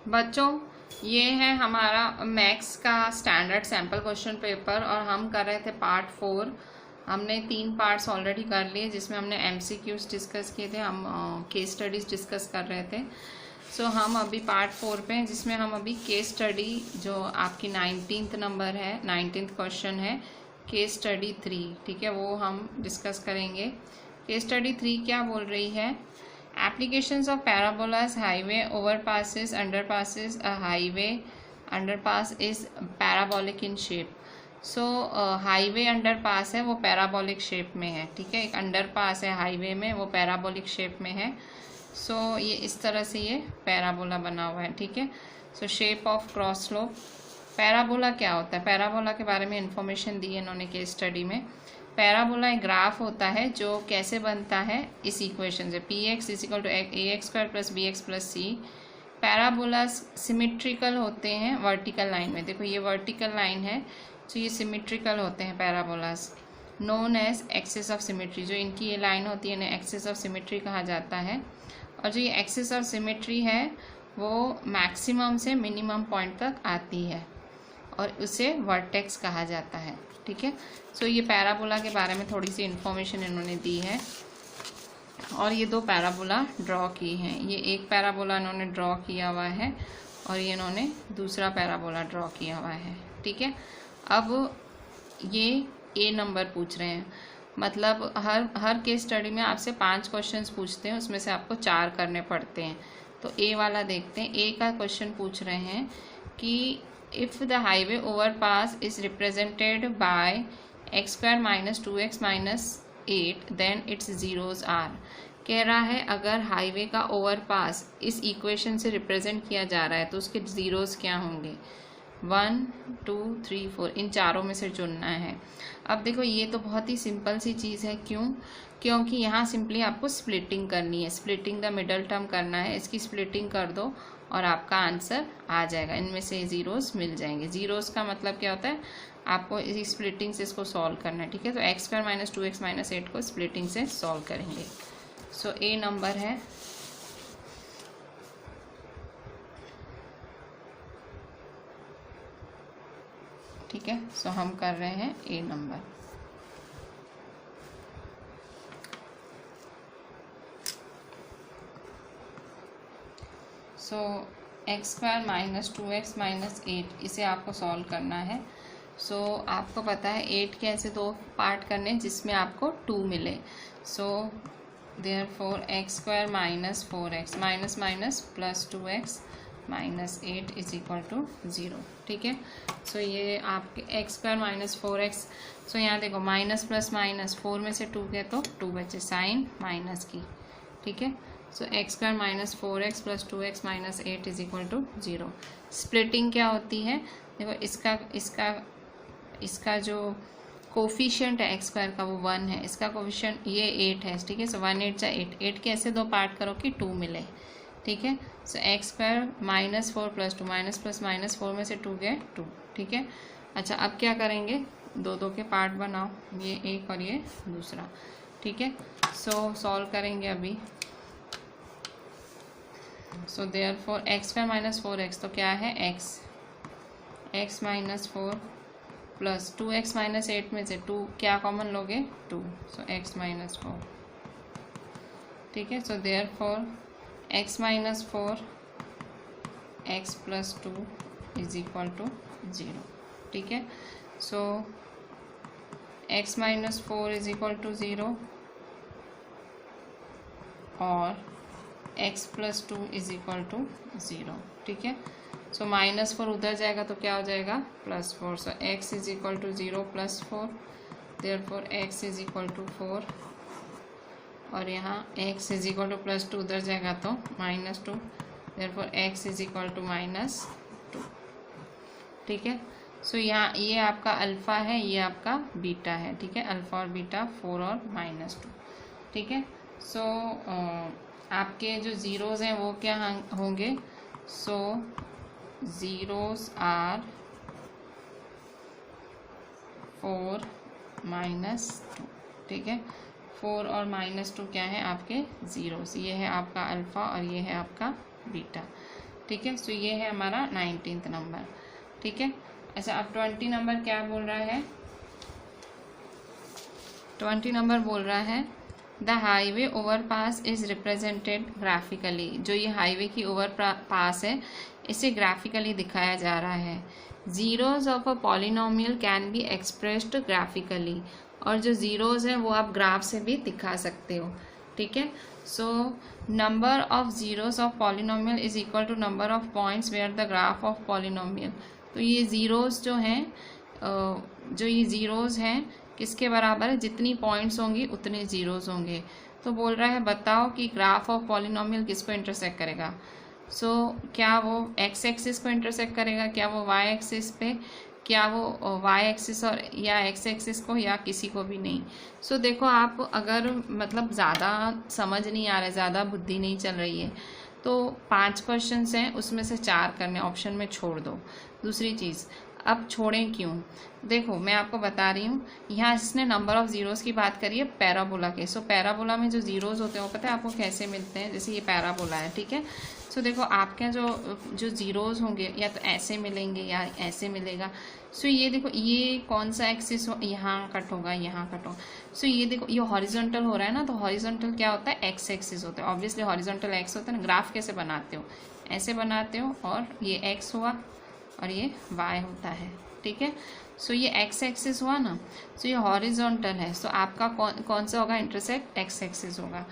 बच्चों, ये है हमारा मैथ्स का स्टैंडर्ड सैम्पल क्वेश्चन पेपर और हम कर रहे थे पार्ट 4। हमने 3 पार्ट्स ऑलरेडी कर लिए जिसमें हमने MCQs डिस्कस किए थे, हम केस स्टडीज़ डिस्कस कर रहे थे। सो हम अभी पार्ट 4 पे हैं जिसमें हम अभी केस स्टडी जो आपकी 19th नंबर है, 19th क्वेश्चन है, केस स्टडी 3, ठीक है, वो हम डिस्कस करेंगे। केस स्टडी 3 क्या बोल रही है? Applications of parabolas, highway, overpasses, underpasses. A highway underpass is parabolic in shape. So highway underpass है वो पैराबोलिक शेप में है, ठीक है। एक अंडरपास है हाईवे में, वो पैराबोलिक शेप में है। सो ये इस तरह से ये पैराबोला बना हुआ है, ठीक है। सो shape of cross slope. Parabola क्या होता है? पैराबोला के बारे में इंफॉर्मेशन दी है इन्होंने केस स्टडी में। पैराबोला एक ग्राफ होता है जो कैसे बनता है इस इक्वेशन से, px = ax² + bx + c। Parabola symmetrical होते हैं वर्टिकल लाइन में। देखो ये वर्टिकल लाइन है तो ये सिमेट्रिकल होते हैं parabolas, known as axis of symmetry. जो इनकी ये लाइन होती है इन्हें एक्सिस ऑफ सिमेट्री कहा जाता है। और जो ये एक्सिस ऑफ सिमेट्री है वो मैक्सिमम से मिनिमम पॉइंट तक आती है और उसे वर्टेक्स कहा जाता है, ठीक है। सो ये पैराबोला के बारे में थोड़ी सी इन्फॉर्मेशन इन्होंने दी है और ये 2 पैराबोला ड्रॉ की हैं। ये एक पैराबोला इन्होंने ड्रॉ किया हुआ है और ये इन्होंने दूसरा पैराबोला ड्रॉ किया हुआ है, ठीक है। अब ये A नंबर पूछ रहे हैं, मतलब हर केस स्टडी में आपसे 5 क्वेश्चंस पूछते हैं, उसमें से आपको 4 करने पड़ते हैं। तो A वाला देखते हैं। A का क्वेश्चन पूछ रहे हैं कि if the highway overpass is represented by x² - 2x - 8 then its zeros are। कह रहा है अगर हाईवे का ओवरपास इस इक्वेशन से रिप्रेजेंट किया जा रहा है तो उसके जीरोस क्या होंगे? 1 2 3 4, इन चारों में से चुनना है। अब देखो ये तो बहुत ही सिंपल सी चीज़ है। क्यों? क्योंकि यहाँ सिंपली आपको स्प्लिटिंग करनी है, स्प्लिटिंग द मिडल टर्म करना है। इसकी स्प्लिटिंग कर दो और आपका आंसर आ जाएगा, इनमें से ज़ीरोस मिल जाएंगे। ज़ीरोस का मतलब क्या होता है? आपको इस स्प्लिटिंग से इसको सॉल्व करना है, ठीक है। तो x² - 2x - 8 को स्प्लिटिंग से सॉल्व करेंगे। सो A नंबर है। ठीक है, सो हम कर रहे हैं A number. So x² - 2x - 8 इसे आपको सॉल्व करना है। सो आपको पता है 8 के ऐसे 2 पार्ट करने जिसमें आपको 2 मिले। So therefore x² - 4x - 2x - 8 = 0, ठीक है। सो ये आपके x² - 4x। सो यहाँ देखो माइनस प्लस माइनस, 4 में से 2 गए तो 2 बचे, साइन माइनस की, ठीक है। सो x² - 4x + 2x - 8 = 0। स्प्लिटिंग क्या होती है? देखो इसका जो कोफिशिएंट है x² का वो 1 है, इसका कोफिशिएंट ये 8 है, ठीक है। सो 1 8 = 8, 8 के ऐसे 2 पार्ट करो कि 2 मिले, ठीक है। सो x² - 4 + 2 माइनस प्लस माइनस, 4 में से 2 गए 2, ठीक है। अच्छा अब क्या करेंगे? 2 के पार्ट बनाओ, ये एक और ये दूसरा, ठीक है। सो सॉल्व करेंगे अभी। सो देयरफॉर x² - 4x तो क्या है? x - 4 + 2x - 8 में से 2 क्या कॉमन लोगे? 2। सो x - 4, ठीक है। सो देयरफॉर x - 4 x + 2 = 0, ठीक है। सो x - 4 = 0 और x + 2 = 0, ठीक है। सो -4 उधर जाएगा तो क्या हो जाएगा? +4। सो x = 0 + 4, देयरफॉर x = 4 और यहाँ x = +2 उधर जाएगा तो -2, देयरफॉर x = -2, ठीक है। सो यहाँ ये आपका अल्फ़ा है, ये आपका बीटा है, ठीक है। अल्फ़ा और बीटा 4 और -2, ठीक है। सो आपके जो ज़ीरोज़ हैं वो क्या होंगे? सो ज़ीरोज़ आर 4 -2, ठीक है। 4 और -2 क्या है? आपके ज़ीरोज़। ये है आपका अल्फ़ा और ये है आपका बीटा, ठीक है। सो ये है हमारा 19th नंबर, ठीक है। अच्छा, अब 20 नंबर क्या बोल रहा है? 20 नंबर बोल रहा है the highway overpass is represented graphically. जो ये हाईवे की ओवरपास है इसे ग्राफिकली दिखाया जा रहा है। Zeros of a polynomial can be expressed graphically. और जो जीरोज हैं वो आप ग्राफ से भी दिखा सकते हो, ठीक है। So number of zeros of polynomial is equal to number of points where the graph of polynomial. तो ये जीरोज जो हैं, जो ये जीरोज हैं किसके बराबर है? जितनी पॉइंट्स होंगी उतने जीरोज होंगे। तो बोल रहा है बताओ कि ग्राफ ऑफ पॉलिनोमियल किसको इंटरसेक्ट करेगा। सो क्या वो एक्स एक्सिस को इंटरसेक्ट करेगा, क्या वो वाई एक्सिस पे, क्या वो वाई एक्सिस और या एक्स एक्सिस को, या किसी को भी नहीं। सो देखो, आप अगर मतलब ज़्यादा समझ नहीं आ रहा है, ज़्यादा बुद्धि नहीं चल रही है, तो 5 क्वेश्चंस हैं उसमें से 4 करने ऑप्शन में छोड़ दो। दूसरी चीज़, अब छोड़ें क्यों? देखो मैं आपको बता रही हूँ, यहाँ इसने नंबर ऑफ जीरोज़ की बात करी है पैराबोला के। सो पैराबोला में जो जीरोज़ होते हैं वो पता है आपको कैसे मिलते हैं? जैसे ये पैराबोला है, ठीक है। सो देखो आपके जो जीरोज़ होंगे या तो ऐसे मिलेंगे या ऐसे मिलेगा। सो ये देखो, ये कौन सा एक्सिस यहाँ कट होगा, यहाँ कट होगा। सो ये देखो, ये हॉरिजॉन्टल हो रहा है ना, तो हॉरिजॉन्टल क्या होता है? एक्स एक्सिस होता है। ऑब्वियसली हॉरिजॉन्टल एक्स होता है ना। ग्राफ कैसे बनाते हो? ऐसे बनाते हो, और ये एक्स हुआ और ये वाई होता है, ठीक है। सो ये एक्स एक्सिस हुआ ना, सो ये हॉरिजॉन्टल है। सो आपका कौन सा होगा? इंटरसेक्ट एक्स एक्सिस होगा।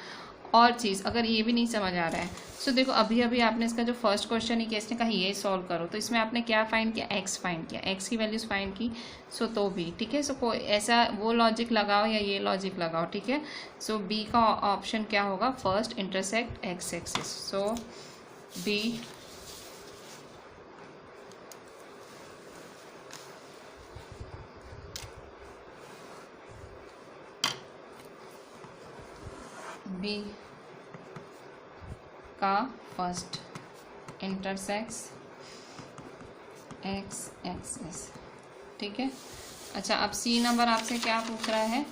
और चीज़ अगर ये भी नहीं समझ आ रहा है, सो देखो अभी अभी आपने इसका जो फर्स्ट क्वेश्चन ही किया, इसने कहा ये सॉल्व करो, तो इसमें आपने क्या फाइंड किया? एक्स फाइंड किया, एक्स की वैल्यूज फाइंड की। सो तो भी ठीक है। सो कोई ऐसा वो लॉजिक लगाओ या ये लॉजिक लगाओ, ठीक है। सो बी का ऑप्शन क्या होगा? First, intersect X axis. So B B का फर्स्ट इंटरसेक्स एक्स एक्सिस, ठीक है। अच्छा, अब सी नंबर आपसे क्या पूछ रहा है?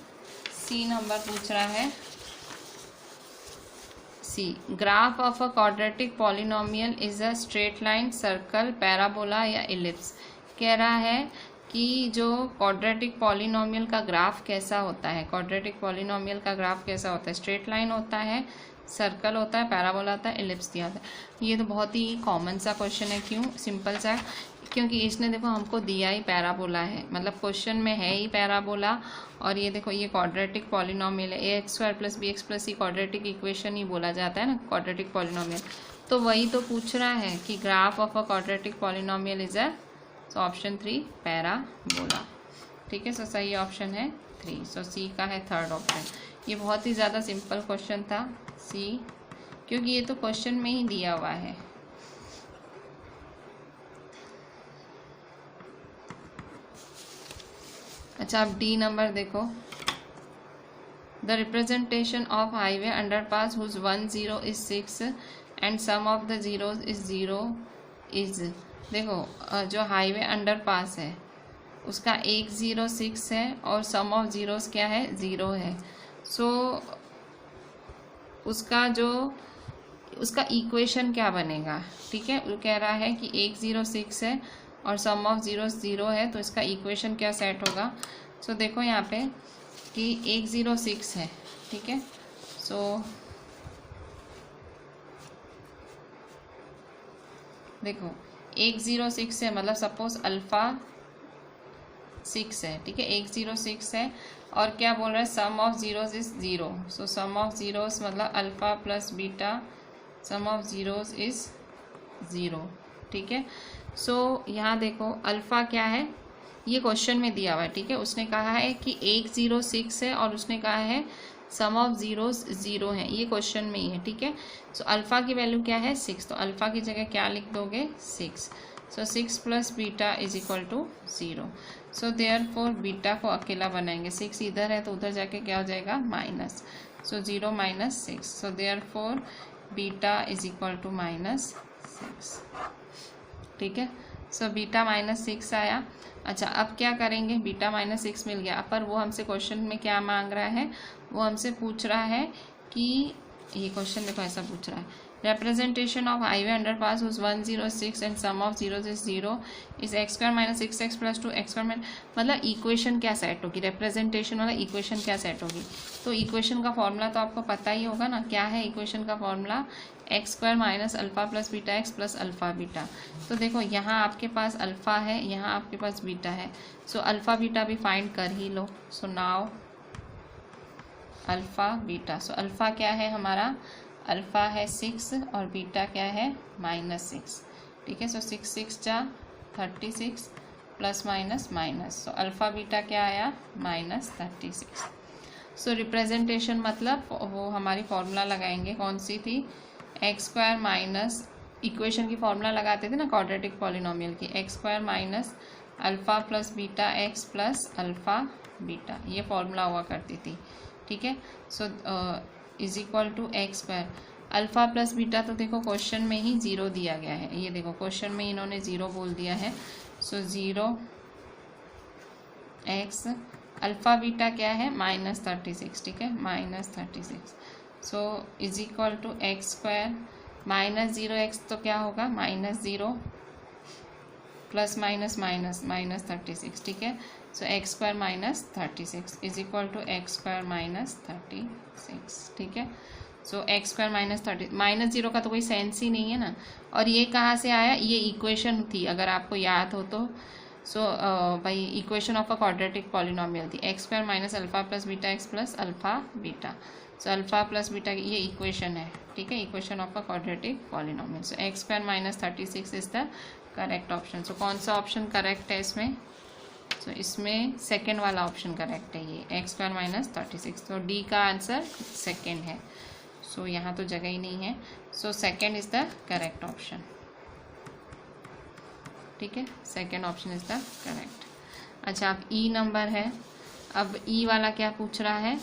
सी नंबर पूछ रहा है C, graph of a quadratic polynomial is a straight line, circle, parabola या इलिप्स। कह रहा है कि जो क्वाड्रेटिक पॉलिनोमियल का ग्राफ कैसा होता है। क्वाड्रेटिक पॉलिनोमियल का ग्राफ कैसा होता है? स्ट्रेट लाइन होता है, सर्कल होता है, पैराबोला होता है, इलिप्स दिया होता है। ये तो बहुत ही कॉमन सा क्वेश्चन है। क्यों सिंपल सा है? क्योंकि इसने देखो हमको दिया ही पैराबोला है, मतलब क्वेश्चन में है ही पैराबोला। और ये देखो ये क्वाड्रेटिक पॉलिनोमियल है, ax² + bx + c quadratic equation ही बोला जाता है ना क्वाड्रेटिक पॉलिनोमियल। तो वही तो पूछ रहा है कि graph of a quadratic polynomial is a, so option 3 parabola, ठीक है। सो सही ऑप्शन है 3। सो सी का है थर्ड ऑप्शन। ये बहुत ही ज़्यादा सिंपल क्वेश्चन था सी, क्योंकि ये तो क्वेश्चन में ही दिया हुआ है। अच्छा, अब डी नंबर देखो, the representation of highway underpass whose 1 0 is 6 and sum of the zeros is 0 is. देखो जो हाईवे अंडरपास है उसका 1 0 6 है और सम ऑफ जीरोस क्या है? 0 है। सो उसका इक्वेशन क्या बनेगा? ठीक है, वो कह रहा है कि 1 0 6 है और सम ऑफ जीरो 0 है, तो इसका इक्वेशन क्या सेट होगा? सो देखो यहाँ पे कि 1 0 6 है, ठीक है। सो देखो 1 0 6 है, मतलब सपोज अल्फ़ा 6 है, ठीक है। 1 0 6 है और क्या बोल रहा है? Sum of zeros is 0। So sum of zeros मतलब alpha plus beta, sum of zeros is 0, ठीक है। सो यहाँ देखो अल्फ़ा क्या है, ये क्वेश्चन में दिया हुआ है, ठीक है। उसने कहा है कि 1 0 6 है और उसने कहा है सम ऑफ जीरोस 0 है, ये क्वेश्चन में ही है, ठीक है। सो अल्फ़ा की वैल्यू क्या है? 6, तो अल्फ़ा की जगह क्या लिख दोगे? 6। So 6 plus beta is equal to 0। So therefore beta को अकेला बनाएंगे, 6 इधर है तो उधर जाके क्या हो जाएगा? Minus. So 0 - 6। So therefore beta is equal to -6, ठीक है। सो बीटा -6 आया। अच्छा, अब क्या करेंगे? बीटा -6 मिल गया, पर वो हमसे क्वेश्चन में क्या मांग रहा है? वो हमसे पूछ रहा है कि ये क्वेश्चन देखो ऐसा पूछ रहा है, representation of highway underpass whose 106 and sum of zeros is 0 is x square minus 6x plus 2 x square मतलब इक्वेशन क्या सेट होगी, रिप्रेजेंटेशन वाला इक्वेशन क्या सेट होगी। तो इक्वेशन का फॉर्मूला तो आपको पता ही होगा ना, क्या है इक्वेशन का formula, x square minus alpha plus beta x plus alpha beta. तो देखो यहाँ आपके पास अल्फ़ा है, यहाँ आपके पास बीटा है, सो अल्फ़ा बीटा भी फाइंड कर ही लो। So now alpha beta, so alpha क्या है हमारा, अल्फ़ा है 6 और बीटा क्या है -6, ठीक है। सो 6 6 जा 36 प्लस माइनस माइनस, सो अल्फ़ा बीटा क्या आया -36। सो रिप्रेजेंटेशन मतलब वो हमारी फॉर्मूला लगाएंगे, कौन सी थी, एक्स स्क्वायर माइनस, इक्वेशन की फॉर्मूला लगाते थे ना क्वाड्रेटिक पॉलिनोमियल की, x square minus alpha plus beta x plus alpha beta, ये फॉर्मूला हुआ करती थी, ठीक है। So is equal to x square, alpha plus beta तो देखो क्वेश्चन में ही 0 दिया गया है, ये देखो क्वेश्चन में इन्होंने 0 बोल दिया है। सो 0 एक्स, अल्फ़ा बीटा क्या है -36, ठीक है, -36। So is equal to x square -0x तो क्या होगा -0 प्लस माइनस माइनस -36, ठीक है। So X square -36 is equal to x square -36, ठीक है। सो एक्स स्क्वायर -0 का तो कोई सेंस ही नहीं है ना। और ये कहाँ से आया, ये इक्वेशन थी अगर आपको याद हो तो। सो भाई equation of a quadratic polynomial थी, x square minus alpha plus beta x plus alpha beta. So alpha plus beta ये इक्वेशन है, ठीक है, equation of a quadratic polynomial. So X square -36 is the correct option. So कौन सा option correct है इसमें, सो इसमें सेकेंड वाला ऑप्शन करेक्ट है, ये एक्स स्क्वायर -36। तो डी का आंसर सेकेंड है। सो यहाँ तो जगह ही नहीं है, so second is the correct option, ठीक है, second option is the correct. अच्छा अब ई नंबर है, अब ई वाला क्या पूछ रहा है,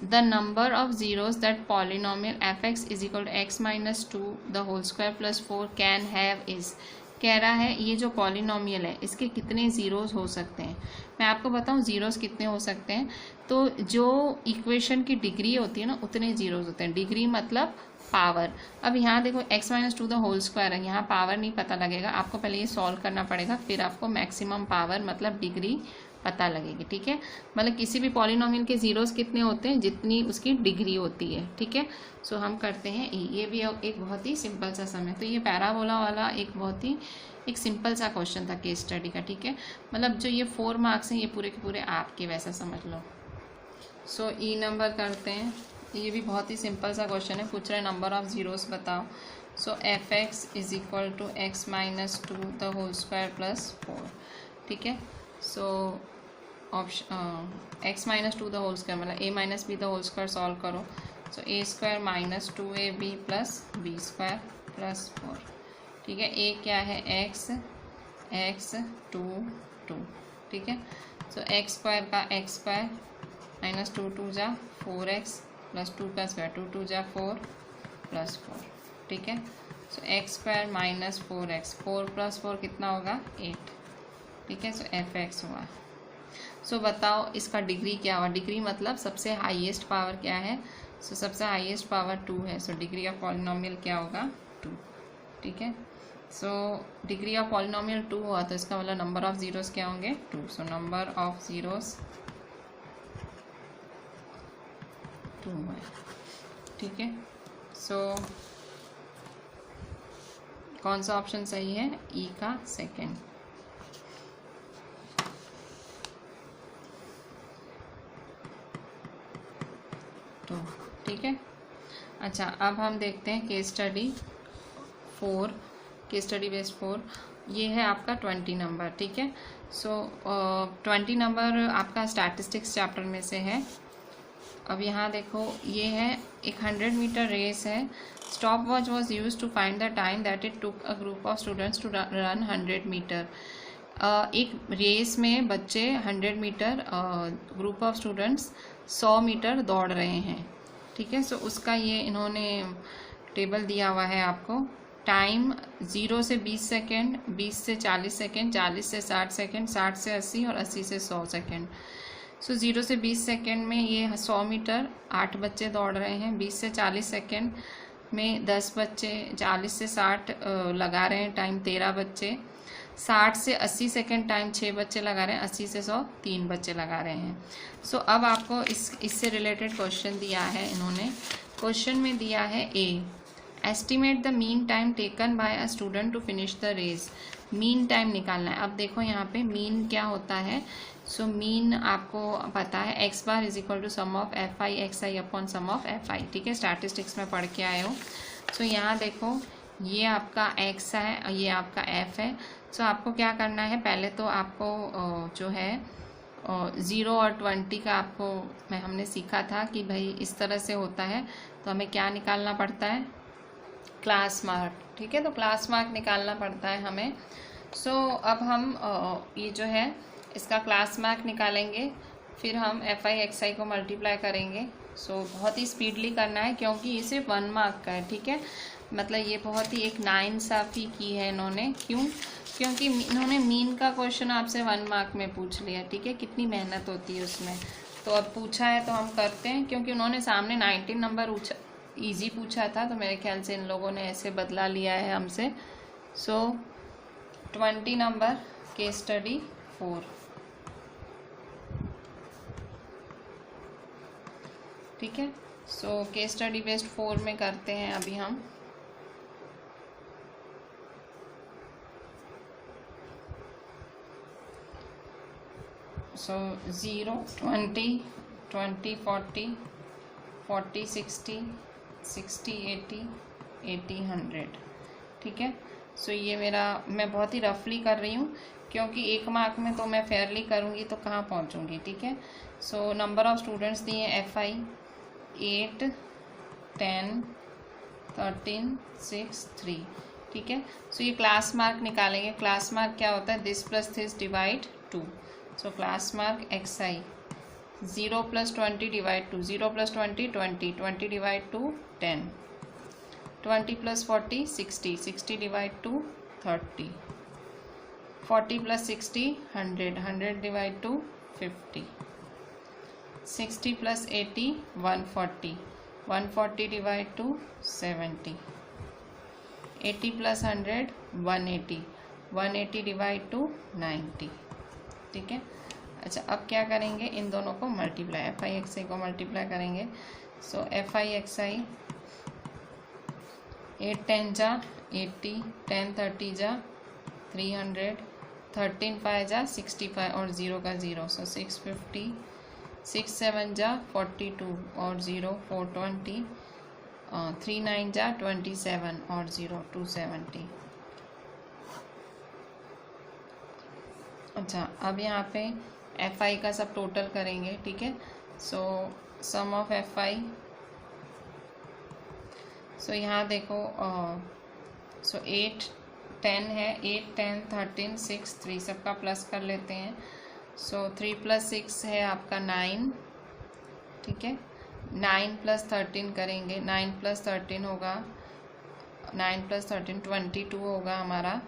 the number of zeros that polynomial f x is equal to x minus 2 the whole square plus 4 can have is, कह रहा है ये जो पॉलिनोमियल है इसके कितने ज़ीरोज़ हो सकते हैं। मैं आपको बताऊं ज़ीरोज़ कितने हो सकते हैं, तो जो इक्वेशन की डिग्री होती है ना उतने ज़ीरोज़ होते हैं, डिग्री मतलब पावर। अब यहाँ देखो x minus 2 the whole square है, यहाँ पावर नहीं पता लगेगा, आपको पहले ये सॉल्व करना पड़ेगा, फिर आपको मैक्सिमम पावर मतलब डिग्री पता लगेगी, ठीक है। मतलब किसी भी पॉलिनोमियल के ज़ीरोज़ कितने होते हैं, जितनी उसकी डिग्री होती है, ठीक है। सो हम करते हैं ये भी एक बहुत ही सिंपल सा सम है। तो ये पैराबोला वाला एक बहुत ही एक सिंपल सा क्वेश्चन था केस स्टडी का, ठीक है। मतलब जो ये 4 मार्क्स हैं ये पूरे के पूरे आपके, वैसा समझ लो। सो ई नंबर करते हैं, ये भी बहुत ही सिंपल सा क्वेश्चन है, पूछ रहे नंबर ऑफ ज़ीरोज़ बताओ। So F x is equal to x minus 2 the whole square plus 4, ठीक है। So option X minus 2 the whole square मतलब A minus B the whole square solve करो। So A square minus 2ab plus B square plus 4, ठीक है। ए क्या है x, x 2 2, ठीक है। सो एक्स स्क्वायर का एक्स स्क्वायर माइनस 2 2 जा 4x प्लस 2 का स्क्वायर 2 2 जा 4 प्लस 4, ठीक है। So X square minus 4x 4 plus 4 कितना होगा 8, ठीक है। सो एफ एक्स हुआ। सो बताओ इसका डिग्री क्या हुआ, डिग्री मतलब सबसे हाईएस्ट पावर क्या है, सो सबसे हाईएस्ट पावर 2 है। सो डिग्री ऑफ पॉलिनोमियल क्या होगा 2, ठीक है। सो डिग्री ऑफ पॉलिनोमियल 2 हुआ तो इसका मतलब नंबर ऑफ ज़ीरोज़ क्या होंगे 2। सो नंबर ऑफ ज़ीरोज़ 2 है, ठीक है। सो कौन सा ऑप्शन सही है, ई का सेकेंड। तो ठीक है। अच्छा अब हम देखते हैं case study 4, case study based 4, ये है आपका 20 नंबर, ठीक है। सो 20 नंबर आपका स्टैटिस्टिक्स चैप्टर में से है। अब यहाँ देखो ये है एक 100 मीटर रेस है, stopwatch was use to find the time that it took a group of students to run 100 metre. एक रेस में बच्चे 100 metre, group of students 100 metre दौड़ रहे हैं, ठीक है। सो उसका ये इन्होंने टेबल दिया हुआ है आपको, टाइम 0 से 20 सेकेंड, 20 से 40 सेकेंड, 40 से 60 सेकेंड, 60 से 80 और 80 से 100 सेकेंड। सो 0 से 20 सेकेंड में ये 100 मीटर 8 बच्चे दौड़ रहे हैं, 20 से 40 सेकेंड में 10 बच्चे 40 से 60 लगा रहे हैं टाइम 13 बच्चे, 60 से 80 सेकेंड टाइम 6 बच्चे लगा रहे हैं, 80 से 100 3 बच्चे लगा रहे हैं। सो अब आपको इससे रिलेटेड क्वेश्चन दिया है इन्होंने। क्वेश्चन में दिया है A, estimate the mean time taken by a student to finish the race. Mean time निकालना है। अब देखो यहाँ पे मीन क्या होता है। सो मीन आपको पता है x bar is equal to sum of F I x I upon sum of F i, ठीक है, स्टैटिस्टिक्स में पढ़ के आए हो। सो यहाँ देखो ये आपका एक्स है और ये आपका एफ है। सो आपको क्या करना है, पहले तो आपको जो है 0 और 20 का आपको हमने सीखा था कि भाई इस तरह से होता है, तो हमें क्या निकालना पड़ता है, क्लास मार्क, ठीक है, तो क्लास मार्क निकालना पड़ता है हमें। सो अब हम ये जो है इसका क्लास मार्क निकालेंगे, फिर हम एफ आई एक्स आई को मल्टीप्लाई करेंगे। सो बहुत ही स्पीडली करना है क्योंकि ये सिर्फ 1 मार्क का है, ठीक है, मतलब ये बहुत ही एक नाइंसाफ़ी की है इन्होंने। क्यों? क्योंकि इन्होंने मीन का क्वेश्चन आपसे 1 मार्क में पूछ लिया, ठीक है, कितनी मेहनत होती है उसमें। तो अब पूछा है तो हम करते हैं, क्योंकि उन्होंने सामने 19 नंबर ईजी पूछा था, तो मेरे ख्याल से इन लोगों ने ऐसे बदला लिया है हमसे। सो 20 नंबर केस स्टडी 4, ठीक है। सो केस स्टडी बेस्ड 4 में करते हैं अभी हम। सो 0 20 20 40 40 60 60 80 80 100, ठीक है। सो ये मेरा, मैं बहुत ही रफली कर रही हूँ क्योंकि 1 मार्क में तो मैं फेयरली करूँगी तो कहाँ पहुँचूँगी, ठीक है। सो नंबर ऑफ स्टूडेंट्स दिए एफ आई 8 10 13 6 3, ठीक है। सो ये क्लास मार्क निकालेंगे। क्लास मार्क क्या होता है, this plus this divide 2। So class mark x I 0 + 20 divide 2, 0 + 20 20, 20 divide 2 10, 20 + 40 60, 60 divide 2 30, 40 + 60 100, 100 divide 2 50, 60 + 80 140, 140 divide 2 70, 80 + 100 180, 180 divide 2 90, ठीक है। अच्छा, अब क्या करेंगे, इन दोनों को मल्टीप्लाई, एफ आई एक्स आई को मल्टीप्लाई करेंगे। सो एफ आई एक्स आई 8 10 जा 80, 10 30 जा 300, 13 5 जा 65 और 0 का 0, सो 650, 6 7 जा 42 और 0 420, 3 9 जा 27 और 0 270। अच्छा, अब यहाँ पे एफ आई का सब टोटल करेंगे, ठीक है। सो सम ऑफ एफ आई, सो यहाँ देखो सो 8 10 है, 8 10 13 6 3, सबका प्लस कर लेते हैं। सो 3 + 6 है आपका 9, ठीक है। 9 + 13 करेंगे, 9 + 13 होगा, 9 + 13 22 होगा हमारा,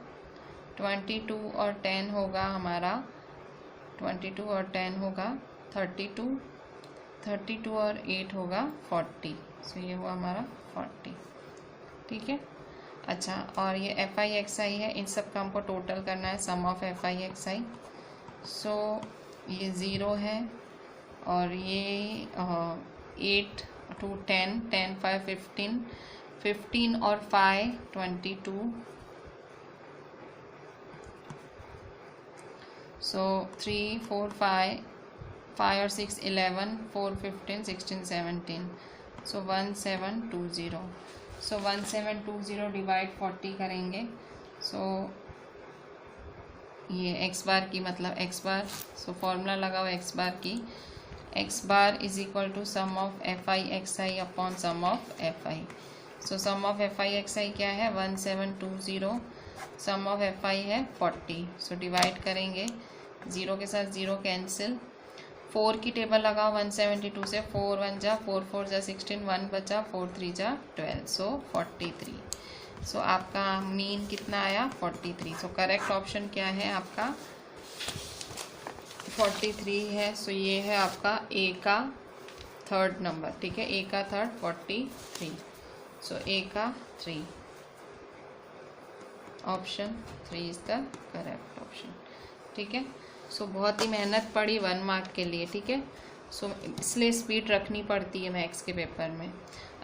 22 और 10 होगा हमारा, 22 और 10 होगा 32, 32 और 8 होगा 40। सो ये हुआ हमारा 40, ठीक है। अच्छा, और ये एफ आई एक्स आई है, इन सब का हमको टोटल करना है, sum of F I x आई। सो ये 0 है और ये 8 2 10, 10 5 15, 15 और 5 22, सो 3 4 5 5 और 6 11, 4 15 16 17, सो 1720। सो 1720 डिवाइड 40 करेंगे। सो ये एक्स बार की, मतलब एक्स बार, सो फॉर्मूला लगाओ एक्स बार की, X bar is equal to sum of F I x I upon sum of F I. So sum of F I x I क्या है 1720, सम of F I है 40। So divide करेंगे, 0 के साथ 0 cancel, 4 की table लगाओ 172 से, 4 1 जा 4 4 जा 16, 1 बचा, 4 3 जा 12, सो 43। सो आपका मीन कितना आया 43। सो करेक्ट ऑप्शन क्या है आपका 43 है। सो ये है आपका ए का 3rd नंबर, ठीक है, ए का 3rd 43। सो ए का 3, option 3 is the correct option. ठीक है, सो बहुत ही मेहनत पड़ी 1 मार्क के लिए। ठीक है, सो इसलिए स्पीड रखनी पड़ती है मैथ्स के पेपर में।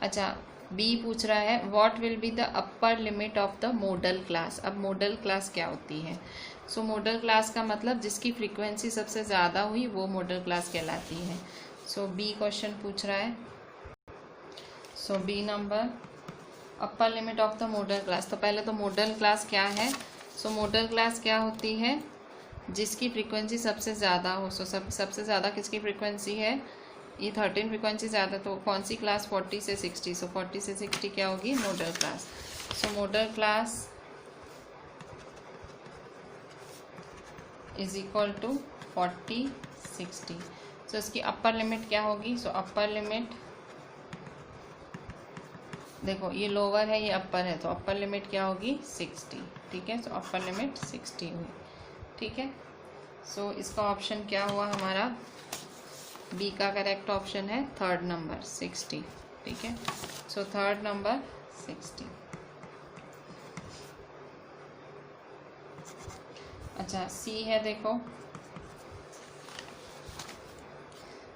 अच्छा, बी पूछ रहा है what will be the upper limit of the modal class. अब मॉडल क्लास क्या होती है? सो मॉडल क्लास का मतलब जिसकी फ्रीक्वेंसी सबसे ज़्यादा हुई वो मॉडल क्लास कहलाती है। सो बी क्वेश्चन पूछ रहा है। So B number upper limit of the modal class. तो पहले तो मॉडल क्लास क्या है? सो मॉडल क्लास क्या होती है? जिसकी फ्रीक्वेंसी सबसे ज़्यादा हो। सो सबसे ज़्यादा किसकी फ्रीक्वेंसी है? ये 13 फ्रीक्वेंसी ज़्यादा, तो कौन सी क्लास? 40 से 60। सो 40 से 60 क्या होगी? Model class. So model class is equal to 40 60। So इसकी अपर लिमिट क्या होगी? सो अपर लिमिट, देखो ये लोअर है ये अपर है, तो अपर लिमिट क्या होगी? 60। ठीक है, सो अपर लिमिट 60 हुई। ठीक है, सो इसका ऑप्शन क्या हुआ हमारा? बी का करेक्ट ऑप्शन है थर्ड नंबर 60। ठीक है, सो थर्ड नंबर 60। अच्छा, सी है, देखो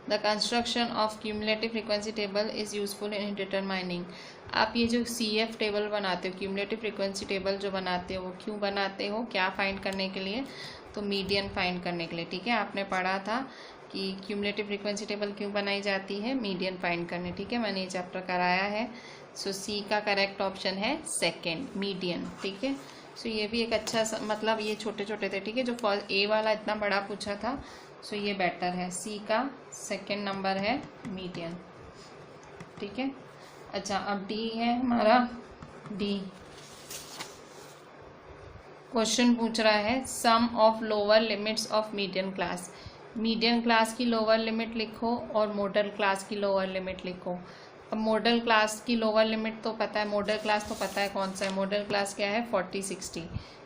the construction of cumulative frequency table is useful in determining. आप ये जो CF टेबल बनाते हो, क्यूमुलेटिव फ्रीक्वेंसी टेबल जो बनाते हो, वो क्यों बनाते हो? क्या फाइंड करने के लिए? तो मीडियन फाइंड करने के लिए। ठीक है, आपने पढ़ा था कि क्यूमुलेटिव फ्रीक्वेंसी टेबल क्यों बनाई जाती है? मीडियन फाइंड करने। ठीक है, मैंने ये चैप्टर कराया है। सो सी का करेक्ट ऑप्शन है सेकेंड, मीडियन। ठीक है, सो ये भी एक अच्छा मतलब ये छोटे छोटे थे। ठीक है, जो फर्स्ट ए वाला इतना बड़ा पूछा था, सो ये बेटर है। सी का सेकेंड नंबर है मीडियन। ठीक है, अच्छा अब डी है हमारा। डी क्वेश्चन पूछ रहा है sum of lower limits of median class. Median class की लोअर लिमिट लिखो और मॉडल क्लास की लोअर लिमिट लिखो। अब मॉडल क्लास की लोअर लिमिट तो पता है, मॉडल क्लास तो पता है कौन सा है। मॉडल क्लास क्या है? 40 60।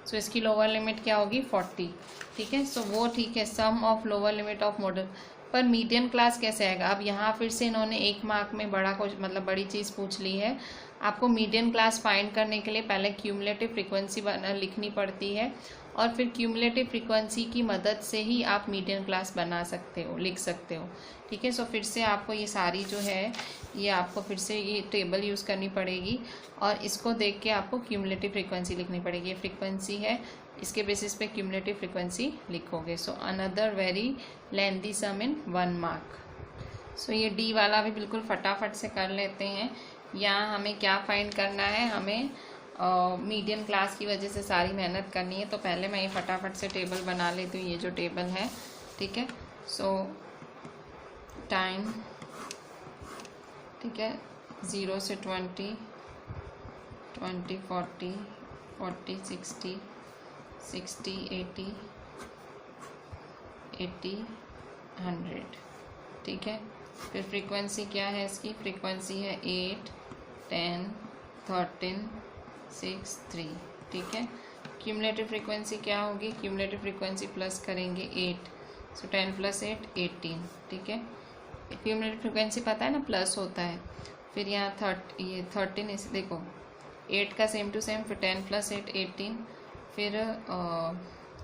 सो इसकी लोअर लिमिट क्या होगी? 40। ठीक है, सो वो ठीक है, sum of lower limit of modal. पर मीडियन क्लास कैसे आएगा? अब यहाँ फिर से इन्होंने 1 मार्क में बड़ा कुछ मतलब बड़ी चीज़ पूछ ली है। आपको मीडियन क्लास फाइंड करने के लिए पहले क्यूमुलेटिव फ्रीक्वेंसी लिखनी पड़ती है, और फिर क्यूमुलेटिव फ्रीक्वेंसी की मदद से ही आप मीडियन क्लास बना सकते हो, लिख सकते हो। ठीक है, सो फिर से आपको ये सारी जो है ये आपको फिर से ये टेबल यूज़ करनी पड़ेगी, और इसको देख के आपको क्यूमुलेटिव फ्रीक्वेंसी लिखनी पड़ेगी। ये फ्रीक्वेंसी है, इसके बेसिस पे क्यूमुलेटिव फ्रीक्वेंसी लिखोगे। सो अनदर वेरी लेंथी सम इन 1 मार्क। सो ये डी वाला भी बिल्कुल फटाफट से कर लेते हैं। यहाँ हमें क्या फाइंड करना है? हमें मीडियन क्लास की वजह से सारी मेहनत करनी है। तो पहले मैं ये फटाफट से टेबल बना लेती हूँ, ये जो टेबल है। ठीक है, सो टाइम, ठीक है, 0 से 20 20 40 40 60 60 80 80 100। ठीक है, फिर फ्रीक्वेंसी क्या है इसकी? फ्रीक्वेंसी है 8 10 13 6 3। ठीक है, क्यूमुलेटिव फ्रीक्वेंसी क्या होगी? क्यूमुलेटिव फ्रीक्वेंसी प्लस करेंगे 8, सो 10 + 8 18। ठीक है, क्यूमुलेटिव फ्रीक्वेंसी पता है ना, प्लस होता है। फिर यहाँ ये 13 इस देखो 8 का सेम टू सेम, फिर 10 + 8 18, फिर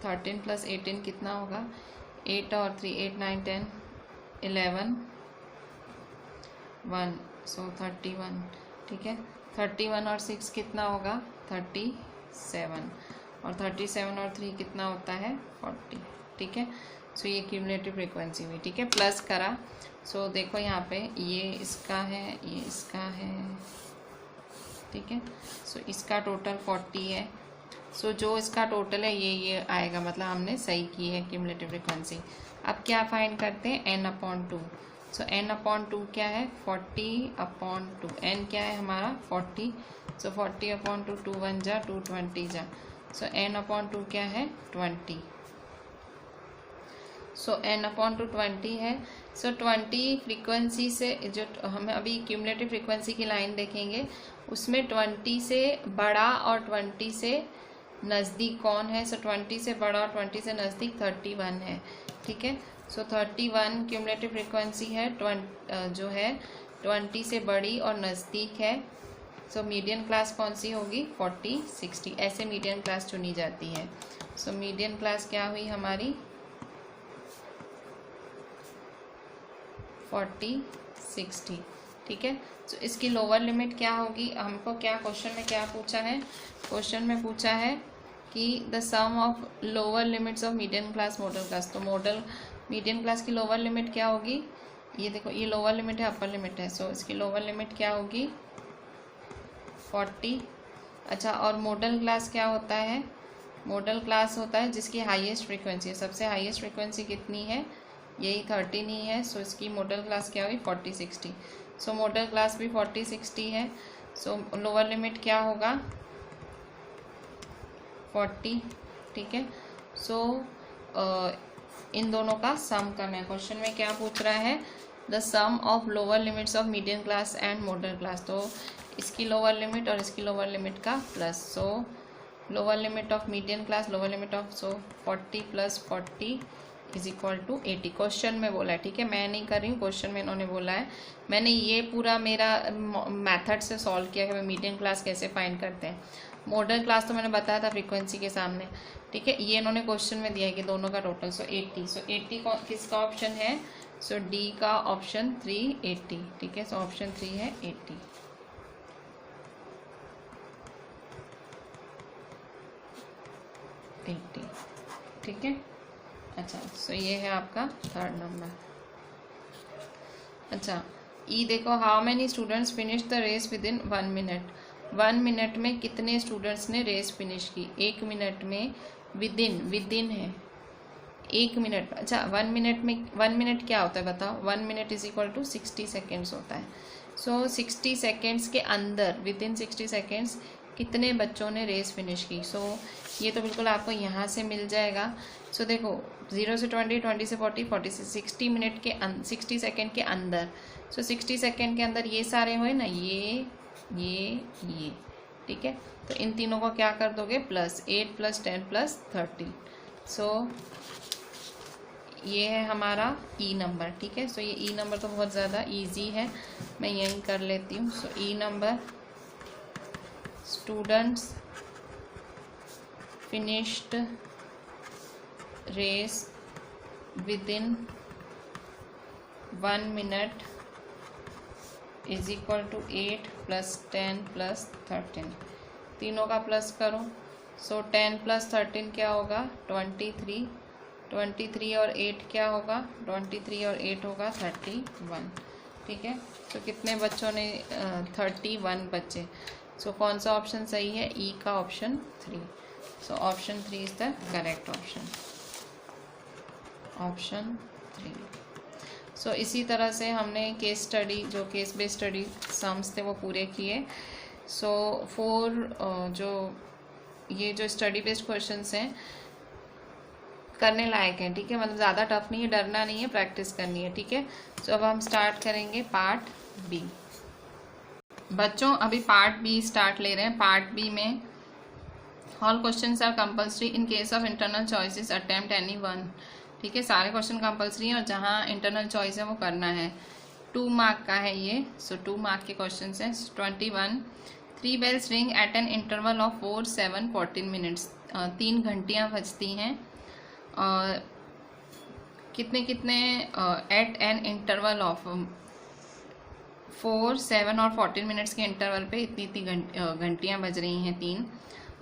13 + 18 कितना होगा? 8 और 3 8 9 10 11 1, सो 31। ठीक है, 31 और 6 कितना होगा? 37, और 37 और 3 कितना होता है? 40। ठीक है, सो ये क्यूमुलेटिव फ्रीक्वेंसी हुई। ठीक है, प्लस करा। सो देखो यहाँ पे ये इसका है, ये इसका है। ठीक है, सो इसका टोटल 40 है। सो जो इसका टोटल है ये आएगा, मतलब हमने सही की है क्यूमुलेटिव फ्रीक्वेंसी। अब क्या फाइंड करते हैं? n/2। सो n/2 क्या है? 40/2। n क्या है हमारा? 40। सो 40/2 2 1 जा 2 20 जा। सो n/2 क्या है? 20। सो n/2 20 है। सो 20 फ्रीक्वेंसी से जो हम अभी क्यूमुलेटिव फ्रीक्वेंसी की लाइन देखेंगे, उसमें 20 से बड़ा और 20 से नज़दीक कौन है? सो 20 से बड़ा और 20 से नज़दीक 31 है। ठीक है, सो 31 क्यूमुलेटिव फ्रीक्वेंसी है, जो है 20 से बड़ी और नज़दीक है सो मीडियन क्लास कौन सी होगी, 40 60, ऐसे मीडियन क्लास चुनी जाती है। सो मीडियन क्लास क्या हुई हमारी, 40 60, ठीक है। तो इसकी लोअर लिमिट क्या होगी, हमको क्या क्वेश्चन में क्या पूछा है, क्वेश्चन में पूछा है कि the sum of lower limits of medium class model class. तो मॉडल मीडियम क्लास की लोअर लिमिट क्या होगी, ये देखो ये लोअर लिमिट है अपर लिमिट है, सो इसकी लोअर लिमिट क्या होगी 40। अच्छा, और मॉडल क्लास क्या होता है, मॉडल क्लास होता है जिसकी हाईएस्ट फ्रीक्वेंसी है, सबसे हाईएस्ट फ्रीक्वेंसी कितनी है, यही 13 ही है। सो इसकी मॉडल क्लास क्या होगी 40 60। सो मॉडल क्लास भी 40 60 है। सो लोअर लिमिट क्या होगा 40, ठीक है। सो इन दोनों का सम करना है। क्वेश्चन में क्या पूछ रहा है, the sum of lower limits of medium class and model class. तो इसकी लोअर लिमिट और इसकी लोअर लिमिट का plus. So lower limit of medium class, lower limit of 40 + 40 = 80। Question में बोला है, ठीक है, मैं नहीं कर रही हूँ, क्वेश्चन में इन्होंने बोला है। मैंने ये पूरा मेरा मेथड से सॉल्व किया कि मीडियम क्लास कैसे फाइंड करते हैं। मॉडल क्लास तो मैंने बताया था फ्रीक्वेंसी के सामने, ठीक है। ये इन्होंने क्वेश्चन में दिया है कि दोनों का टोटल 80। सो 80 किसका ऑप्शन है, सो डी का ऑप्शन 3 80, ठीक है। सो ऑप्शन 3 है 80। ठीक है। अच्छा, सो ये है आपका थर्ड नंबर। अच्छा, ई देखो, how many students finish the race within 1 minute. 1 minute में कितने स्टूडेंट्स ने रेस फिनिश की, 1 मिनट में, विद इन है 1 मिनट। अच्छा, 1 मिनट में, 1 मिनट क्या होता है बताओ, 1 मिनट = 60 सेकेंड्स होता है। सो 60 सेकेंड्स के अंदर, विद इन 60 सेकेंड्स कितने बच्चों ने रेस फिनिश की। सो ये तो बिल्कुल आपको यहाँ से मिल जाएगा। सो देखो 0 से 20, 20 से 40, 40 से 60 मिनट के 60 सेकेंड के अंदर। सो 60 सेकेंड के अंदर ये सारे हुए ना, ये, ठीक है। तो इन तीनों को क्या कर दोगे, प्लस 8 + 10 + 13। सो ये है हमारा ई नंबर, ठीक है। सो ये ई नंबर तो बहुत ज़्यादा इजी है, मैं यहीं कर लेती हूँ। So E number, students finished race within 1 minute = 8 + 10 + 13। तीनों का प्लस करो। सो 10 + 13 क्या होगा 23, 23 और 8 क्या होगा, 23 और 8 होगा 31, ठीक है। तो कितने बच्चों ने 31 बच्चे। सो कौन सा ऑप्शन सही है, ई का option 3। So option 3 is the correct option, option 3। सो इसी तरह से हमने केस स्टडी, जो केस बेस्ड स्टडी सम्स थे वो पूरे किए। सो 4 जो ये जो स्टडी बेस्ड क्वेश्चंस हैं करने लायक हैं, ठीक है, मतलब ज़्यादा टफ नहीं है, डरना नहीं है, प्रैक्टिस करनी है, ठीक है। सो अब हम स्टार्ट करेंगे पार्ट बी। बच्चों अभी पार्ट बी स्टार्ट ले रहे हैं। पार्ट बी में all questions are compulsory in case of internal choices attempt any one, ठीक है। सारे क्वेश्चन कंपल्सरी हैं और जहाँ इंटरनल चॉइस है वो करना है। 2 मार्क का है ये। सो 2 मार्क के क्वेश्चन हैं। 21 3 bells ring at an interval of 4 7 14 minutes. 3 घंटियाँ बजती हैं और कितने एट एन इंटरवल ऑफ 4 7 और 14 मिनट्स के इंटरवल पे इतनी घंटियाँ बज रही हैं 3।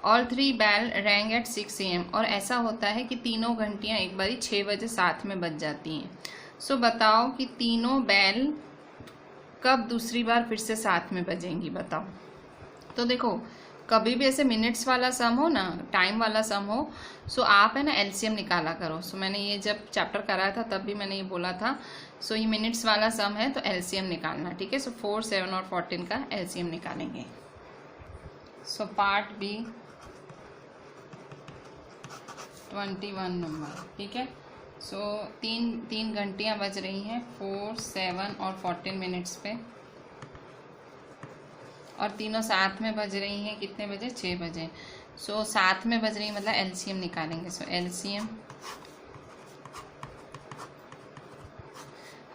और 3 बेल रैंग एट 6 AM। और ऐसा होता है कि तीनों घंटियाँ एक बारी 6 बजे साथ में बज जाती हैं। सो बताओ कि तीनों बेल कब दूसरी बार फिर से साथ में बजेंगी, बताओ। तो देखो कभी भी ऐसे मिनट्स वाला सम हो ना, टाइम वाला सम हो, सो आप है ना एलसीएम निकाला करो। सो मैंने ये जब चैप्टर कराया था तब भी मैंने ये बोला था। सो ये मिनट्स वाला सम है तो एलसीएम निकालना, ठीक है। सो 4 7 और 14 का एलसीएम निकालेंगे। सो पार्ट बी 21 नंबर, ठीक है। सो 3 घंटियाँ बज रही हैं 4 7 और 14 मिनट्स पे, और तीनों साथ में बज रही हैं कितने बजे, 6 बजे। सो साथ में बज रही मतलब एलसीएम निकालेंगे। सो एलसीएम,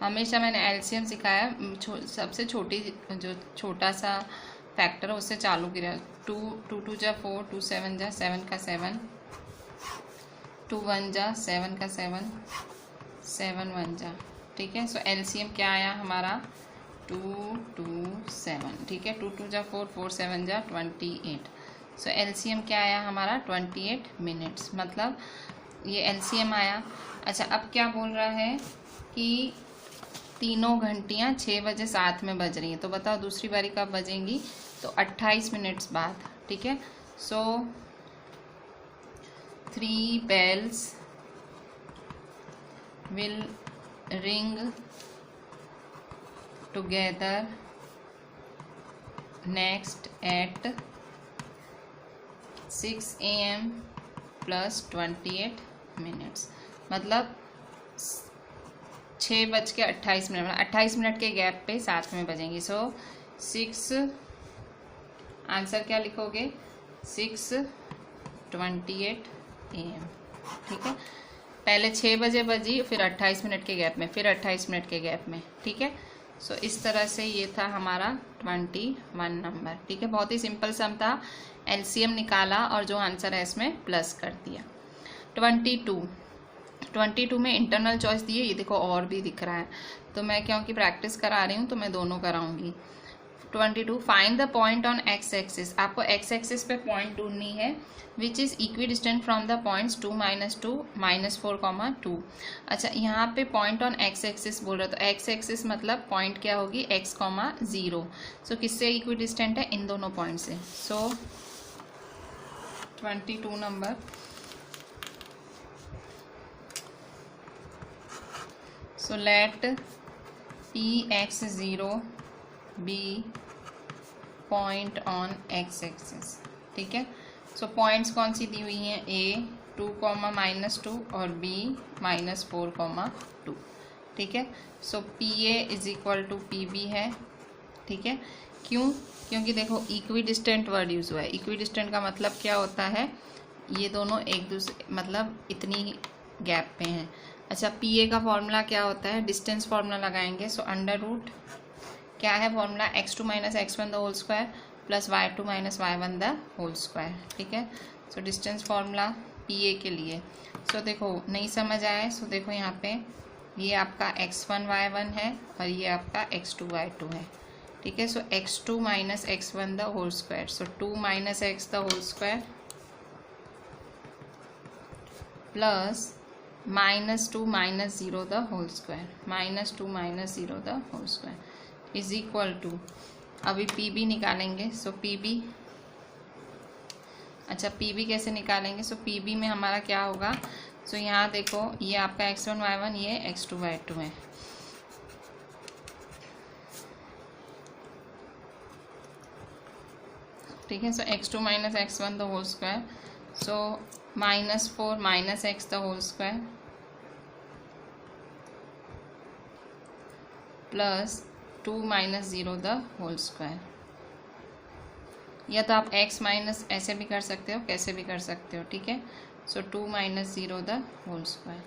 हमेशा मैंने एलसीएम सिखाया, सबसे छोटी जो छोटा सा फैक्टर है उससे चालू किया। 2 2 2 जा 4, 2 7 जा 7 का 7, 2 1 जा 7 का 7, 7 1 जा, ठीक है। सो एलसीएम क्या आया हमारा 2 2 7, ठीक है। 2 2 जा 4, 4 7 जा 28। सो एलसीएम क्या आया हमारा 28 मिनट्स, मतलब ये एलसीएम आया। अच्छा अब क्या बोल रहा है कि तीनों घंटियाँ 6 बजे साथ में बज रही हैं, तो बताओ दूसरी बारी कब बजेंगी, तो 28 मिनट्स बाद, ठीक है। सो 3 bells will ring together next at 6 AM plus 28 minutes, मतलब 6:28, 28 मिनट के गैप पे साथ में बजेंगी। सो 6, आंसर क्या लिखोगे 6:28 AM, ठीक है। पहले 6 बजे बजी, फिर 28 मिनट के गैप में, फिर 28 मिनट के गैप में, ठीक है। सो इस तरह से ये था हमारा 21 नंबर, ठीक है। बहुत ही सिंपल सम था, एलसीएम निकाला और जो आंसर है इसमें प्लस कर दिया। 22 में इंटरनल चॉइस दी है, ये देखो और भी दिख रहा है, तो मैं क्योंकि प्रैक्टिस करा रही हूँ तो मैं दोनों कराऊंगी। 22 find the point on x axis, आपको एक्स एक्सिस पे पॉइंट ढूंढनी है which is equi distant from the points 2 -2 -4, 2। अच्छा यहाँ पे पॉइंट ऑन एक्स एक्सिस बोल रहे हो, तो एक्स एक्सिस मतलब पॉइंट क्या होगी x, 0। सो किससे इक्वी डिस्टेंट है, इन दोनों पॉइंट से। सो 22 number, so let Px0 be point on x axis, ठीक है। सो पॉइंट्स कौन सी दी हुई हैं, a 2, -2 और b -4, 2, ठीक है। सो PA = PB है, ठीक है। क्यों, क्योंकि देखो इक्वी डिस्टेंट वर्ड यूज़ हुआ है। इक्वी डिस्टेंट का मतलब क्या होता है, ये दोनों एक दूसरे मतलब इतनी गैप पे हैं। अच्छा PA का फॉर्मूला क्या होता है, डिस्टेंस फॉर्मूला लगाएंगे। सो अंडर रूट क्या है formula, x2 - x1 the whole square plus y2 - y1 the whole square, ठीक है। सो डिस्टेंस फॉर्मूला PA के लिए। सो देखो नहीं समझ आया, सो देखो यहाँ पे ये आपका x1 y1 है और ये आपका x2 y2 है, ठीक है। So x2 - x1 the whole square, so 2 - x the whole square plus -2 - 0 the whole square, -2 - 0 the whole square is equal to, अभी PB निकालेंगे। सो PB, अच्छा PB कैसे निकालेंगे, सो PB में हमारा क्या होगा, सो यहाँ देखो ये आपका x1 y1, ये x2 y2 है, ठीक है। So x2 - x1 the whole square, so -4 - x the whole square plus 2 - 0 the whole square, या तो आप x माइनस ऐसे भी कर सकते हो, कैसे भी कर सकते हो, ठीक है। So 2 - 0 the whole square.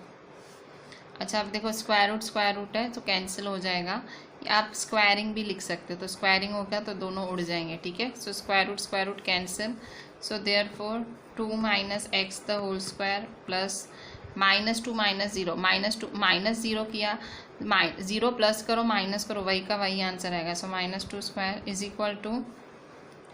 अच्छा अब देखो स्क्वायर रूट है तो कैंसिल हो जाएगा, आप स्क्वायरिंग भी लिख सकते हो, तो स्क्वायरिंग होगा तो दोनों उड़ जाएंगे, ठीक है। So square root cancel, so therefore 2 - x the whole square plus -2 - 0, -0 किया, 0 प्लस करो माइनस करो, वही का वही आंसर आएगा। सो -2 स्क्वायर इज इक्वल टू,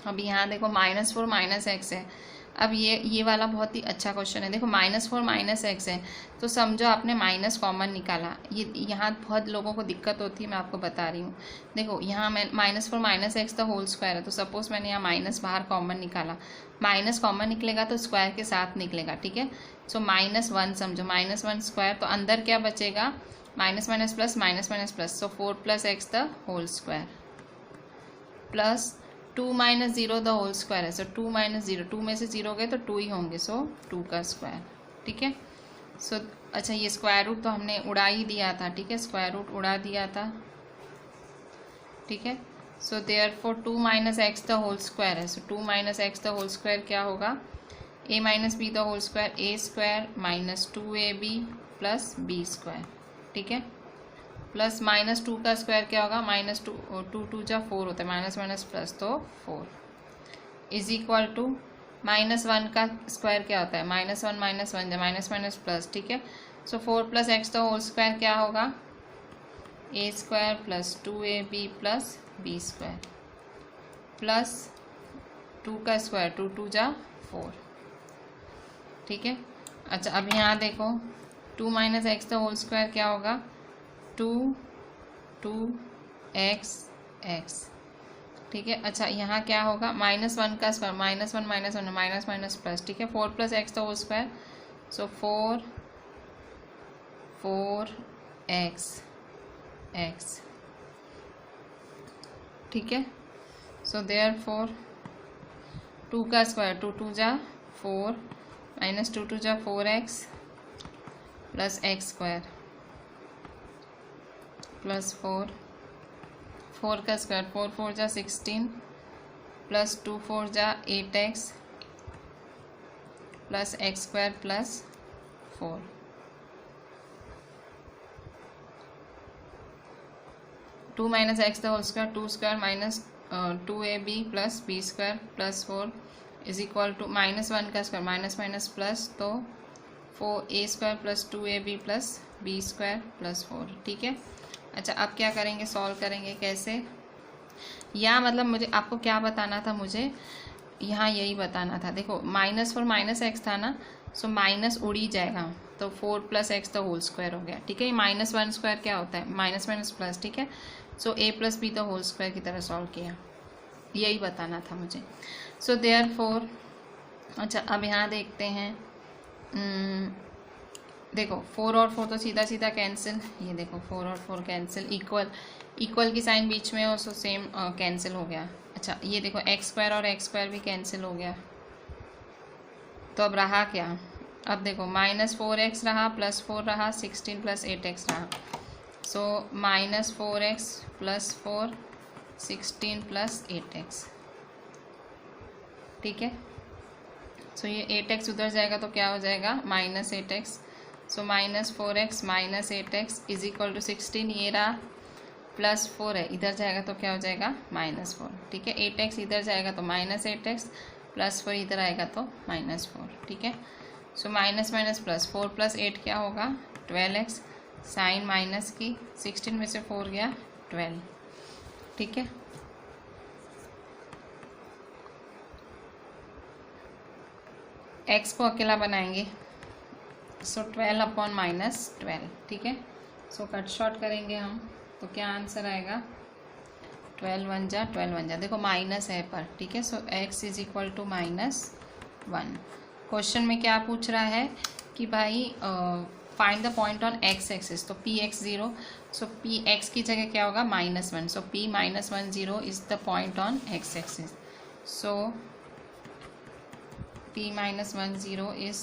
अब यहाँ देखो -4 - x है। अब ये वाला बहुत ही अच्छा क्वेश्चन है, देखो -4 - x है तो समझो आपने माइनस कॉमन निकाला। ये यहाँ बहुत लोगों को दिक्कत होती है, मैं आपको बता रही हूँ। देखो यहाँ मैं -4 - x द होल स्क्वायर है, तो सपोज मैंने यहाँ माइनस बाहर कॉमन निकाला, माइनस कॉमन निकलेगा तो स्क्वायर के साथ निकलेगा, ठीक है। सो -1 समझो, -1 स्क्वायर, तो अंदर क्या बचेगा, minus minus plus, so 4 + x the whole square plus 2 - 0 the whole square है। सो 2 - 0, 2 में से 0 गए तो 2 ही होंगे, सो 2 का स्क्वायर, ठीक है। सो अच्छा ये स्क्वायर रूट तो हमने उड़ा ही दिया था, ठीक है, स्क्वायर रूट उड़ा दिया था, ठीक है। So therefore 2 - x the whole square है। So 2 - x the whole square क्या होगा, a - b the whole square, a² - 2ab + b², ठीक है। प्लस माइनस 2 का स्क्वायर क्या होगा, माइनस 2 जा 4 होता है, माइनस माइनस प्लस तो 4 इज इक्वल टू माइनस 1 का स्क्वायर क्या होता है, -1 -1 जा माइनस माइनस प्लस, ठीक है। सो 4 + x तो होल स्क्वायर क्या होगा, a² + 2ab + b² प्लस 2 का स्क्वायर 2 2 जा 4, ठीक है। अच्छा अब यहाँ देखो 2 - x तो होल स्क्वायर क्या होगा, 2x, ठीक है। अच्छा यहाँ क्या होगा, -1 का स्क्वायर -1 -1 माइनस माइनस प्लस, ठीक है। 4 + x तो होल स्क्वायर, सो 4x, ठीक है। सो देयरफॉर 2 का स्क्वायर 2 2 जा 4 -2 2 जा 4x + x² + 4 का स्क्वायर 4 4 जा 16 + 2 4 जा 8x + x² + 4, 2 - x the whole square 2² - 2ab + b² + 4 is equal to -1 का स्क्वायर माइनस माइनस प्लस तो 4a² + 2ab + b² + 4, ठीक है। अच्छा अब क्या करेंगे, सॉल्व करेंगे कैसे, या मतलब मुझे आपको क्या बताना था, मुझे यहाँ यही बताना था। देखो -4 - x था ना, सो माइनस उड़ ही जाएगा तो 4 + x तो होल स्क्वायर हो गया, ठीक है। -1² क्या होता है, माइनस माइनस प्लस, ठीक है। सो a + b तो होल स्क्वायर की तरह सॉल्व किया, यही बताना था मुझे। सो देयरफॉर अच्छा अब यहाँ देखते हैं, देखो 4 और 4 तो सीधा सीधा कैंसिल, ये देखो 4 और 4 कैंसिल, इक्वल की साइन बीच में हो सो सेम कैंसिल हो गया। अच्छा ये देखो x² और x² भी कैंसिल हो गया, तो अब रहा क्या, अब देखो -4x रहा +4 रहा 16 + 8x रहा, सो -4x + 4 16 + 8x, ठीक है। सो ये 8x उधर जाएगा तो क्या हो जाएगा, -8x, so -4x - 8x is equal to 16, ये रहा +4 है, इधर जाएगा तो क्या हो जाएगा -4, ठीक है। 8x इधर जाएगा तो -8x +4 इधर आएगा तो -4, ठीक है। सो माइनस माइनस प्लस 4 + 8 क्या होगा 12x, साइन माइनस की 16 में से 4 गया 12, ठीक है। x को अकेला बनाएंगे, सो 12/- 12, ठीक है। सो कट शॉर्ट करेंगे हम तो क्या आंसर आएगा, 12 1 जा 12 1 जा, देखो माइनस है पर, ठीक है। So x is equal to -1। Question में क्या पूछ रहा है कि भाई find the point on x axis, तो px 0, सो px की जगह क्या होगा -1, so p -1 0 is the point on x axis, so p -1 0 is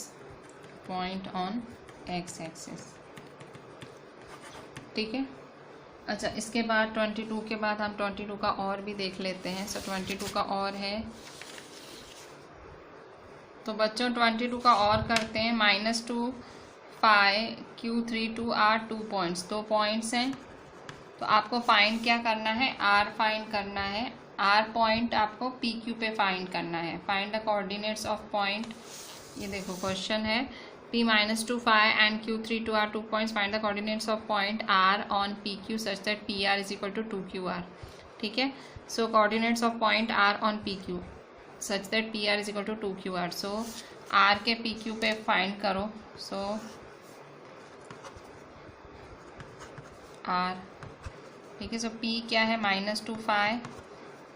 point on x axis, ठीक है। अच्छा इसके बाद 22 के बाद हम 22 का और भी देख लेते हैं। सो 22 का और है, तो बच्चों 22 का और करते हैं। -2 π Q3 2 R 2 पॉइंट्स, 2 पॉइंट्स हैं, तो आपको फाइंड क्या करना है, R फाइंड करना है। R पॉइंट आपको PQ पे फाइंड करना है। Find the coordinates of point, ये देखो क्वेश्चन है P -2 π and Q3 2 R 2 points, find the coordinates of point R on PQ such that PR is equal to 2QR, ठीक है। सो coordinates of point R on PQ such that PR is equal to 2QR, so R के PQ पे find करो। सो R, ठीक है। सो P क्या है -2 π,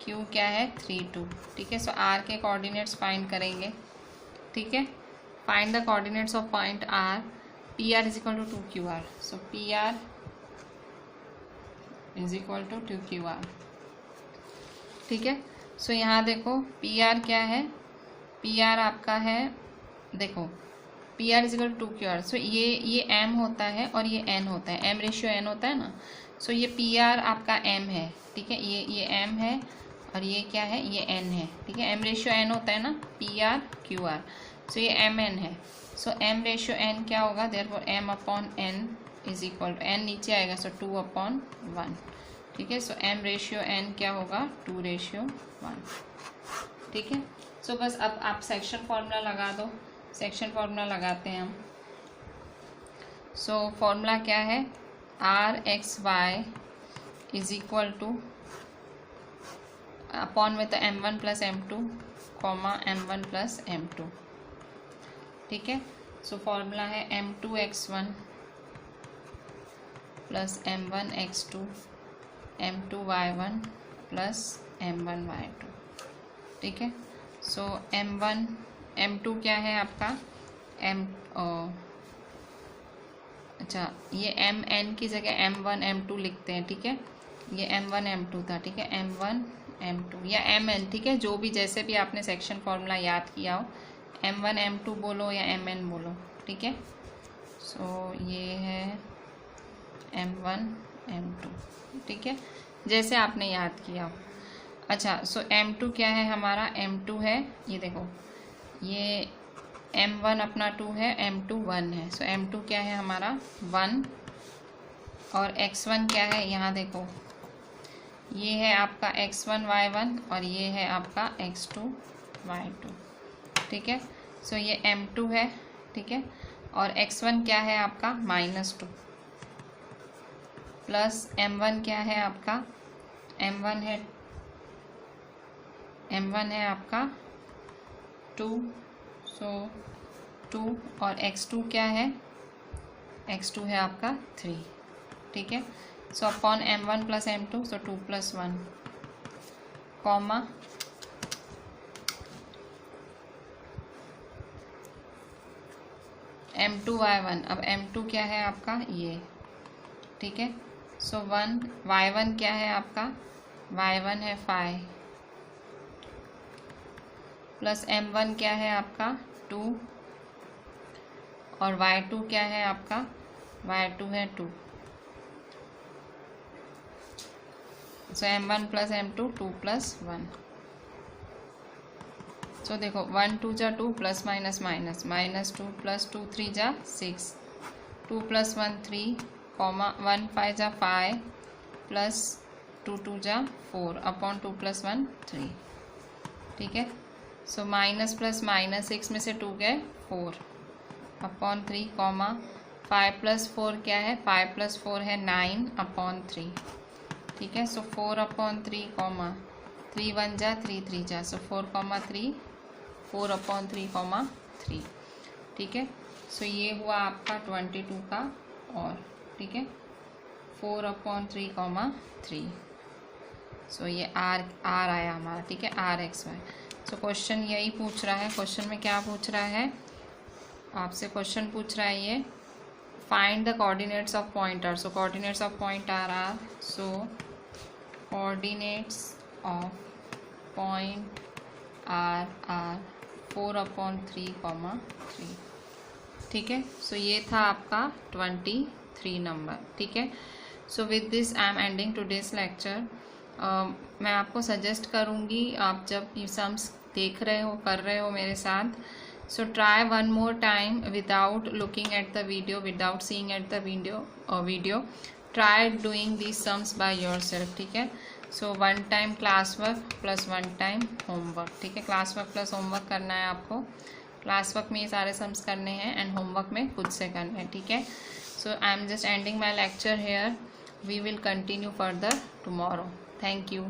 Q क्या है 3 2, ठीक है। सो R के कोऑर्डिनेट्स फाइंड करेंगे, ठीक है। Find the coordinates of point R, PR is equal to 2QR, so PR is equal to 2QR, ठीक है। सो यहाँ देखो PR क्या है, PR आपका है, देखो PR is equal to 2QR, सो ये M होता है और ये N होता है, M/N होता है ना। सो ये PR आपका M है, ठीक है, ये M है और ये क्या है, ये N है, ठीक है। M/N होता है ना, PR QR, सो ये MN है। सो M/N क्या होगा, therefore M/N is equal to n नीचे आएगा सो 2/1, ठीक है। सो m रेशियो n क्या होगा 2/1, ठीक है। सो बस अब आप सेक्शन फार्मूला लगा दो। सेक्शन फार्मूला लगाते हैं हम। सो फार्मूला क्या है, r(x(y) is equal two upon में तो m1 plus m2 comma m1 plus m2, ठीक है। सो फार्मूला है m2x1 plus m1x2 m2y1 plus m1y2, ठीक है। सो m2 क्या है आपका अच्छा ये mn की जगह m1 m2 लिखते हैं, ठीक है। ये m1 m2 था, ठीक है, m1 m2 या mn, ठीक है, जो भी जैसे भी आपने सेक्शन फार्मूला याद किया हो, m1 m2 बोलो या mn बोलो, ठीक है। सो ये है m1 m2, ठीक है, जैसे आपने याद किया हो। अच्छा सो m2 क्या है हमारा, m2 है, ये देखो ये m1 अपना 2 है, m2 1 है। सो m2 क्या है हमारा 1 और x1 क्या है, यहाँ देखो ये है आपका x1 y1 और ये है आपका x2 y2, ठीक है। सो ये m2 है, ठीक है, और x1 क्या है आपका -2 प्लस m1 क्या है आपका m1 है आपका 2, सो 2 और x2 क्या है, x2 है आपका 3, ठीक है। So upon m1 plus m2 सो 2 + 1 कॉमा m2y1, अब m2 क्या है आपका ये, ठीक है। सो 1 y1 क्या है आपका, y1 है 5 प्लस m1 क्या है आपका 2 और y2 क्या है आपका, y2 है 2। सो m1 प्लस m2 2 + 1। सो देखो 1 2 जा 2 प्लस माइनस माइनस -2 + 2 3 जा 6, 2 + 1 3 कॉमा 1 5 जा 5 प्लस 2 2 जा 4 अपॉन 2 + 1 3, ठीक है। सो माइनस प्लस माइनस 6 में से 2 गए 4 अपॉन 3 कॉमा 5 + 4 क्या है, 5 + 4 है 9 अपॉन 3, ठीक है। सो 4 अपॉन 3 कॉमा 3 1 जा 3 3 जा, सो 4 3 4 अपॉन 3 3, ठीक है। सो ये हुआ आपका 22 का और, ठीक है, 4 अपॉन 3 3। सो ये आर आया हमारा, ठीक है, r(x(y). सो क्वेश्चन यही पूछ रहा है। क्वेश्चन में क्या पूछ रहा है आपसे, क्वेश्चन पूछ रहा है ये find the coordinates of point R. So coordinates of point R are, so coordinates of point R 4 upon 3 3, ठीक है। सो ये था आपका 23 नंबर, ठीक है। So with this I am ending today's lecture. मैं आपको सजेस्ट करूँगी आप जब ये सम्स देख रहे हो कर रहे हो मेरे साथ, so try one more time without looking at the video, without seeing at the video, try doing these sums by yourself, ठीक है। सो 1 time class work plus 1 time homework, ठीक है। क्लास वर्क प्लस होमवर्क करना है आपको। Class work में ये सारे सम्स करने हैं एंड होमवर्क में खुद से करने हैं, ठीक है। So I am just ending my lecture here, we will continue further tomorrow. Thank you.